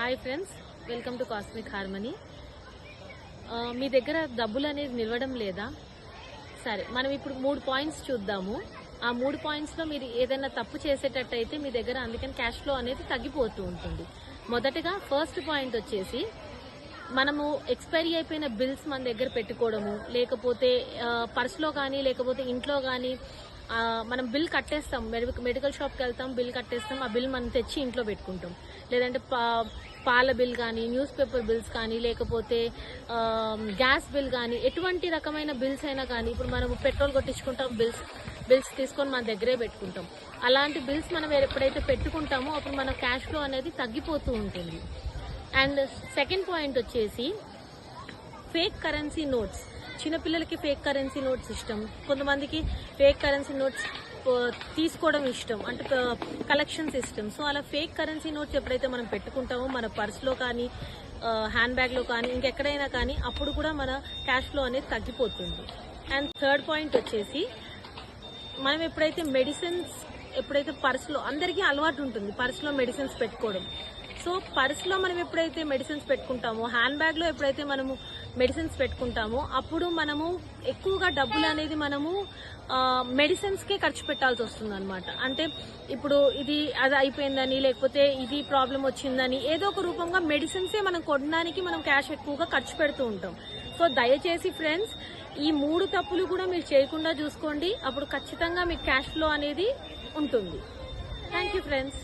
Hi friends, welcome to cosmic harmony. మీ దగ్గర డబ్బులు అనేది నిలవడం లేదా? సరే, మనం ఇప్పుడు 3 పాయింట్స్ చూద్దాము. ఆ 3 పాయింట్స్లో మీరు ఏదైనా తప్పు చేసేటట్టయితే మీ దగ్గర అందుకని క్యాష్ ఫ్లో అనేది తగ్గిపోతూ ఉంటుంది. మొదటగా ఫస్ట్ పాయింట్ వచ్చేసి మనము ఎక్స్పైరీ అయిపోయిన బిల్స్ మన దగ్గర పెట్టుకోవడము, లేకపోతే పర్స్లో కానీ లేకపోతే ఇంట్లో కానీ మనం బిల్ కట్టేస్తాం. మెడికల్ షాప్కి వెళ్తాం, బిల్ కట్టేస్తాం, ఆ బిల్ మనం తెచ్చి ఇంట్లో పెట్టుకుంటాం. లేదంటే పాల బిల్ కానీ, న్యూస్ పేపర్ బిల్స్ కానీ, లేకపోతే గ్యాస్ బిల్ కానీ, ఎటువంటి రకమైన బిల్స్ అయినా కానీ, ఇప్పుడు మనం పెట్రోల్ కొట్టించుకుంటాం, బిల్స్ తీసుకొని మన దగ్గరే పెట్టుకుంటాం. అలాంటి బిల్స్ మనం ఎప్పుడైతే పెట్టుకుంటామో అప్పుడు మన క్యాష్ ఫ్లో అనేది తగ్గిపోతూ ఉంటుంది. అండ్ సెకండ్ పాయింట్ వచ్చేసి ఫేక్ కరెన్సీ నోట్స్. చిన్నపిల్లలకి ఫేక్ కరెన్సీ నోట్స్ ఇష్టం, కొంతమందికి ఫేక్ కరెన్సీ నోట్స్ తీసుకోవడం ఇష్టం, అంటే కలెక్షన్స్ ఇష్టం. సో అలా ఫేక్ కరెన్సీ నోట్స్ ఎప్పుడైతే మనం పెట్టుకుంటామో మన పర్స్లో కానీ, హ్యాండ్ బ్యాగ్లో కానీ, ఇంకెక్కడైనా కానీ, అప్పుడు కూడా మన క్యాష్ ఫ్లో అనేది తగ్గిపోతుంది. అండ్ థర్డ్ పాయింట్ వచ్చేసి మనం ఎప్పుడైతే పర్స్లో, అందరికీ అలవాటు ఉంటుంది పర్స్లో మెడిసిన్స్ పెట్టుకోవడం. సో పర్స్లో మనం ఎప్పుడైతే మెడిసిన్స్ పెట్టుకుంటామో, హ్యాండ్ బ్యాగ్లో ఎప్పుడైతే మనము మెడిసిన్స్ పెట్టుకుంటామో, అప్పుడు మనము ఎక్కువగా డబ్బులు అనేది మనము మెడిసిన్స్కే ఖర్చు పెట్టాల్సి వస్తుంది అనమాట. అంటే ఇప్పుడు అది అయిపోయిందని, లేకపోతే ఇది ప్రాబ్లం వచ్చిందని, ఏదో ఒక రూపంగా మెడిసిన్సే మనం కొనడానికి మనం క్యాష్ ఎక్కువగా ఖర్చు పెడుతూ ఉంటాం. సో దయచేసి ఫ్రెండ్స్, ఈ 3 తప్పులు కూడా మీరు చేయకుండా చూసుకోండి. అప్పుడు ఖచ్చితంగా మీకు క్యాష్ ఫ్లో అనేది ఉంటుంది. Thank you friends.